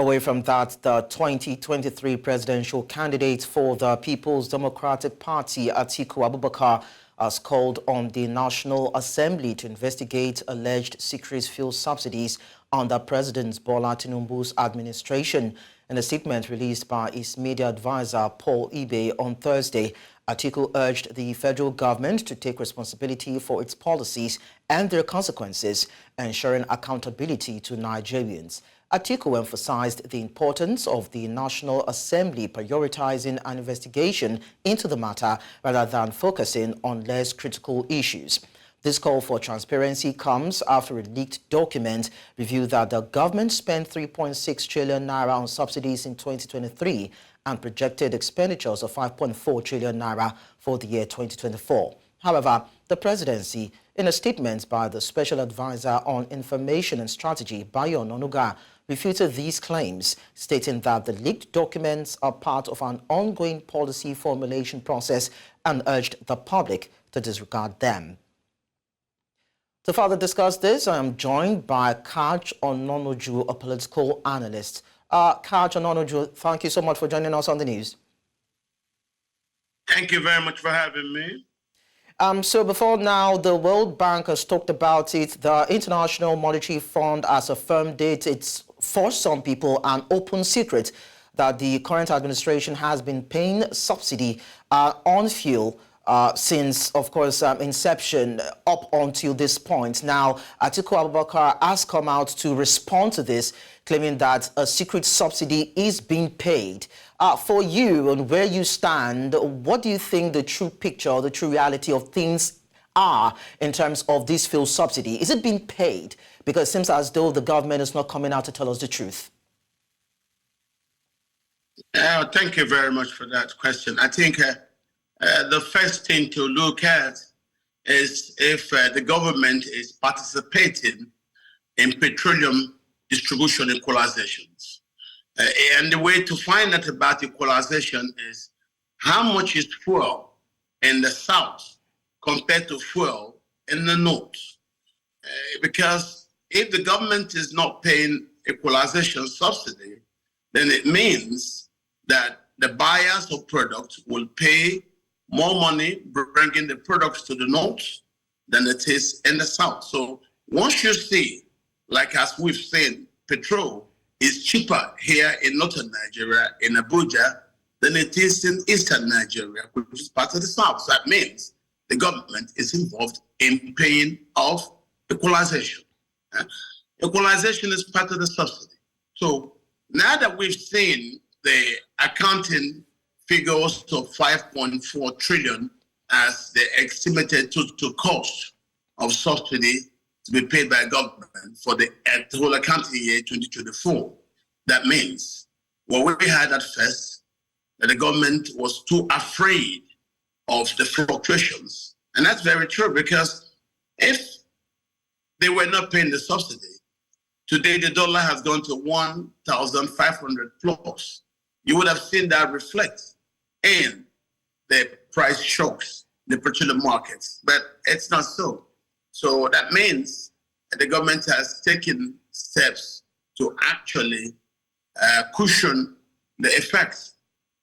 Away from that, the 2023 presidential candidate for the People's Democratic Party, Atiku Abubakar, has called on the National Assembly to investigate alleged secret fuel subsidies under President Bola Tinubu's administration. In a statement released by his media advisor, Paul Ibe, on Thursday, Atiku urged the federal government to take responsibility for its policies and their consequences, ensuring accountability to Nigerians. Atiku emphasized the importance of the National Assembly prioritizing an investigation into the matter rather than focusing on less critical issues. This call for transparency comes after a leaked document revealed that the government spent 3.6 trillion naira on subsidies in 2023 and projected expenditures of 5.4 trillion naira for the year 2024. However, the presidency, in a statement by the Special Advisor on Information and Strategy, Bayo Ononuga, refuted these claims, stating that the leaked documents are part of an ongoing policy formulation process and urged the public to disregard them. To further discuss this, I am joined by Kaj Ononuju, a political analyst. Kaj Ononuju, thank you so much for joining us on the news. Thank you very much for having me. So before now, the World Bank has talked about it. The International Monetary Fund has affirmed it. It's for some people an open secret that the current administration has been paying subsidy on fuel since, of course, inception up until this point. Now, Atiku Abubakar has come out to respond to this, claiming that a secret subsidy is being paid. For you and where you stand, what do you think the true picture or the true reality of things are in terms of this fuel subsidy? Is it being paid? Because it seems as though the government is not coming out to tell us the truth. Thank you very much for that question. I think the first thing to look at is if the government is participating in petroleum distribution equalizations. And the way to find out about equalization is how much is fuel in the south compared to fuel in the north. Because if the government is not paying equalization subsidy, then it means that the buyers of products will pay more money bringing the products to the north than it is in the south. So once you see, like as we've seen, petrol is cheaper here in northern Nigeria, in Abuja, than it is in eastern Nigeria, which is part of the south. So that means the government is involved in paying off equalization. Equalization is part of the subsidy. So now that we've seen the accounting figures of 5.4 trillion as the estimated total cost of subsidy to be paid by government for the whole accounting year 2024. That means what we had at first, that the government was too afraid of the fluctuations. And that's very true, because if they were not paying the subsidy, today the dollar has gone to 1,500 plus. You would have seen that reflect in the price shocks in the petroleum markets, but it's not so. So that means that the government has taken steps to actually cushion the effects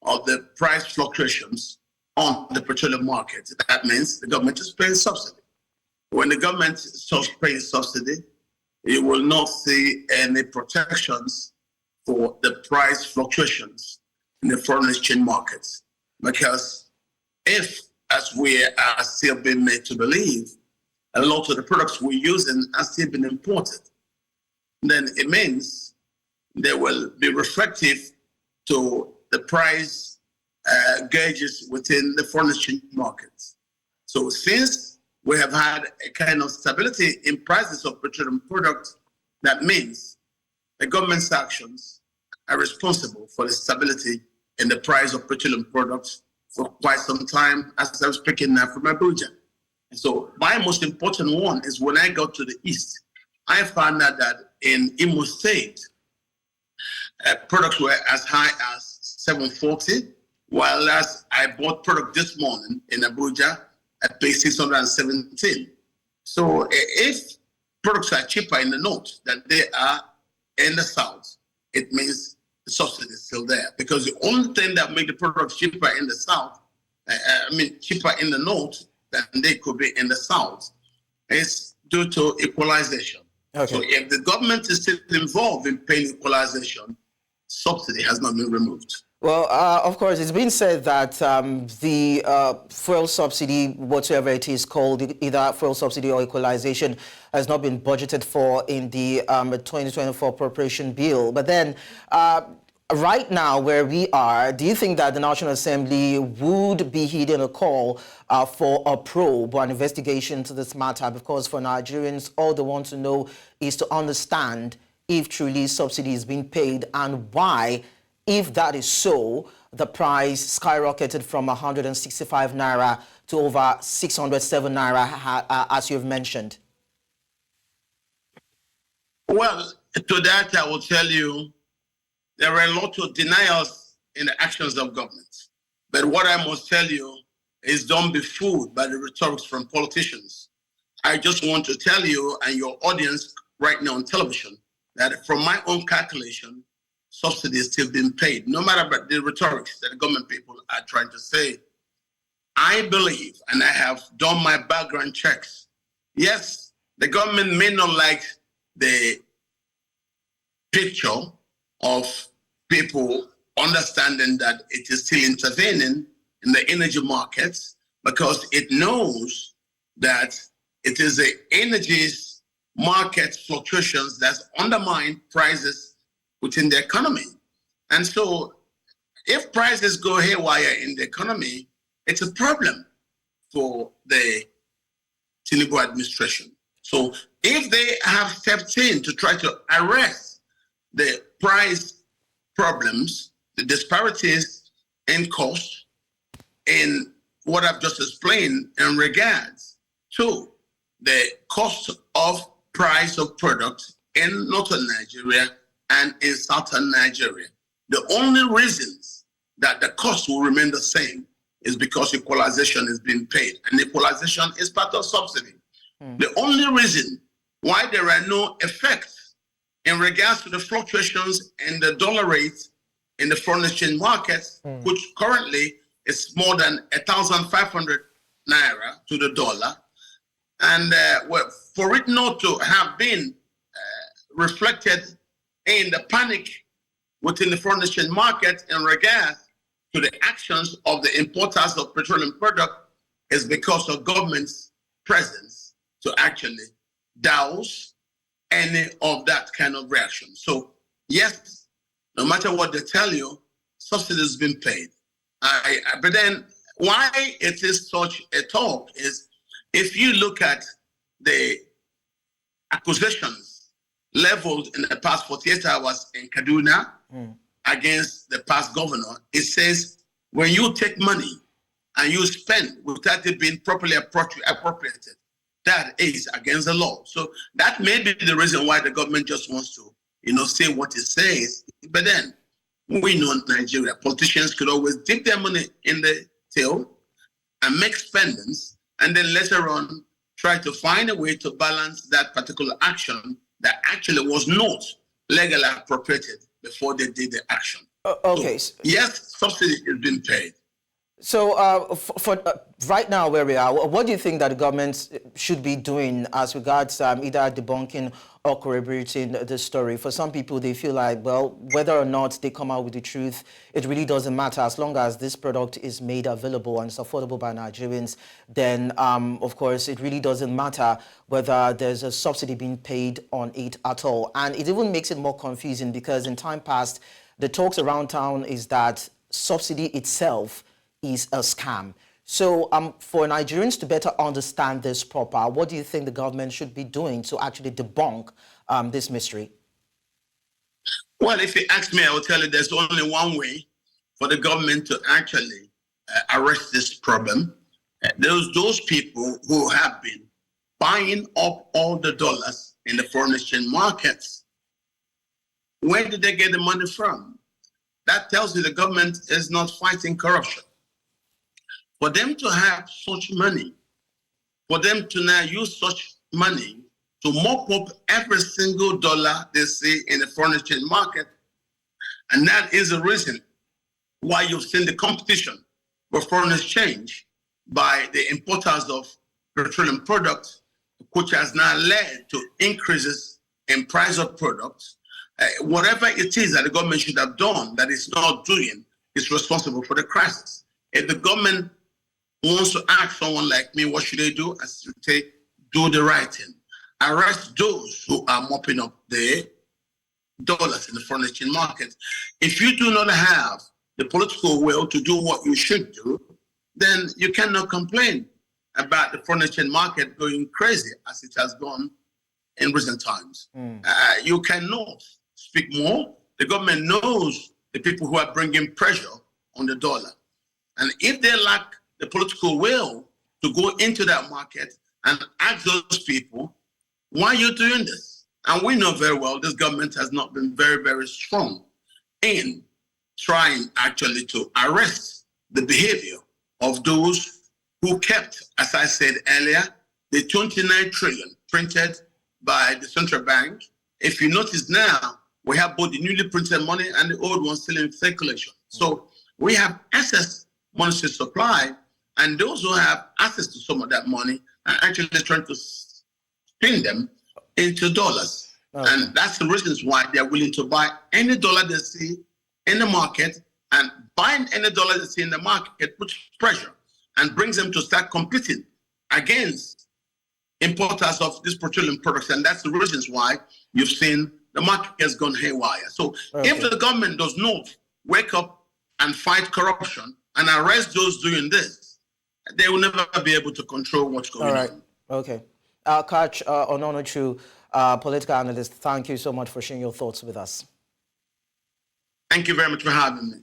of the price fluctuations on the petroleum market. That means the government is paying subsidy. When the government stops paying subsidy, you will not see any protections for the price fluctuations in the foreign exchange markets. Because if, as we are still being made to believe, a lot of the products we're using are still being imported, then it means they will be reflective to the price gauges within the foreign exchange markets. So since we have had a kind of stability in prices of petroleum products, that means the government's actions are responsible for the stability in the price of petroleum products for quite some time, as I'm speaking now from Abuja. And so my most important one is when I got to the east, I found out that in Imo State, products were as high as 740, while as I bought product this morning in Abuja at pay 617. So if products are cheaper in the north than they are in the south, it means the subsidy is still there. Because the only thing that make the product cheaper in the south, cheaper in the north than they could be in the south, is due to equalization. Okay. So if the government is still involved in paying equalization, subsidy has not been removed. Well, of course, it's been said that the fuel subsidy, whatever it is called, either fuel subsidy or equalization, has not been budgeted for in the 2024 appropriation bill. But then, right now, where we are, do you think that the National Assembly would be heeding a call for a probe or an investigation to this matter? Because for Nigerians, all they want to know is to understand if truly subsidy is being paid and why, if that is so, the price skyrocketed from 165 naira to over 607 naira, as you've mentioned. Well, to that, I will tell you, there are a lot of denials in the actions of government. But what I must tell you is don't be fooled by the rhetorics from politicians. I just want to tell you and your audience right now on television that from my own calculation, subsidy is still being paid, no matter about the rhetorics that the government people are trying to say. I believe, and I have done my background checks, yes, the government may not like the picture of people understanding that it is still intervening in the energy markets because it knows that it is the energy market fluctuations that undermine prices within the economy. And so if prices go haywire in the economy, it's a problem for the Tinubu administration. So if they have stepped in to try to arrest the price problems, the disparities in cost, in what I've just explained in regards to the cost of price of products in northern Nigeria and in southern Nigeria. The only reasons that the cost will remain the same is because equalization is being paid, and equalization is part of subsidy. The only reason why there are no effects in regards to the fluctuations in the dollar rate in the foreign exchange markets, which currently is more than 1,500 naira to the dollar, and for it not to have been reflected in the panic within the foreign exchange market in regard to the actions of the importers of petroleum product is because of government's presence to actually douse any of that kind of reaction. So yes, no matter what they tell you, subsidy has been paid. But then why it is such a talk is if you look at the accusations leveled in the past 48 hours in Kaduna against the past governor, it says when you take money and you spend without it being properly appropriated, that is against the law. So that may be the reason why the government just wants to, say what it says. But then we know in Nigeria, politicians could always dip their money in the till and make spendings, and then later on try to find a way to balance that particular action that actually was not legally appropriated before they did the action. Okay. So, yes, subsidy is being paid. So for right now where we are, what do you think that the government should be doing as regards either debunking or corroborating the story? For some people, they feel like, well, whether or not they come out with the truth, it really doesn't matter. As long as this product is made available and it's affordable by Nigerians, then, of course, it really doesn't matter whether there's a subsidy being paid on it at all. And it even makes it more confusing because in time past, the talks around town is that subsidy itself is a scam. So for Nigerians to better understand this proper, what do you think the government should be doing to actually debunk this mystery? Well, if you ask me, I will tell you there's only one way for the government to actually arrest this problem. Those people who have been buying up all the dollars in the foreign exchange markets, where did they get the money from? That tells you the government is not fighting corruption. For them to have such money, for them to now use such money to mop up every single dollar they see in the foreign exchange market, And that is the reason why you've seen the competition for foreign exchange by the importers of petroleum products, which has now led to increases in price of products. Whatever it is that the government should have done that it's not doing is responsible for the crisis. If the government wants to ask someone like me, what should they do? I say, do the right thing. Arrest those who are mopping up the dollars in the foreign exchange market. If you do not have the political will to do what you should do, then you cannot complain about the foreign exchange market going crazy as it has gone in recent times. You cannot speak more. The government knows the people who are bringing pressure on the dollar. And if they lack the political will to go into that market and ask those people, why are you doing this? And we know very well this government has not been very, very strong in trying actually to arrest the behavior of those who kept, as I said earlier, the 29 trillion printed by the central bank. If you notice now, we have both the newly printed money and the old one still in circulation. So we have excess monetary supply, and those who have access to some of that money are actually trying to spin them into dollars. Okay. And that's the reasons why they're willing to buy any dollar they see in the market, and buying any dollar they see in the market puts pressure and brings them to start competing against importers of these petroleum products. And that's the reasons why you've seen the market has gone haywire. So if the government does not wake up and fight corruption and arrest those doing this, they will never be able to control what's going on. Okay. Coach Ononuchu, political analyst, thank you so much for sharing your thoughts with us. Thank you very much for having me.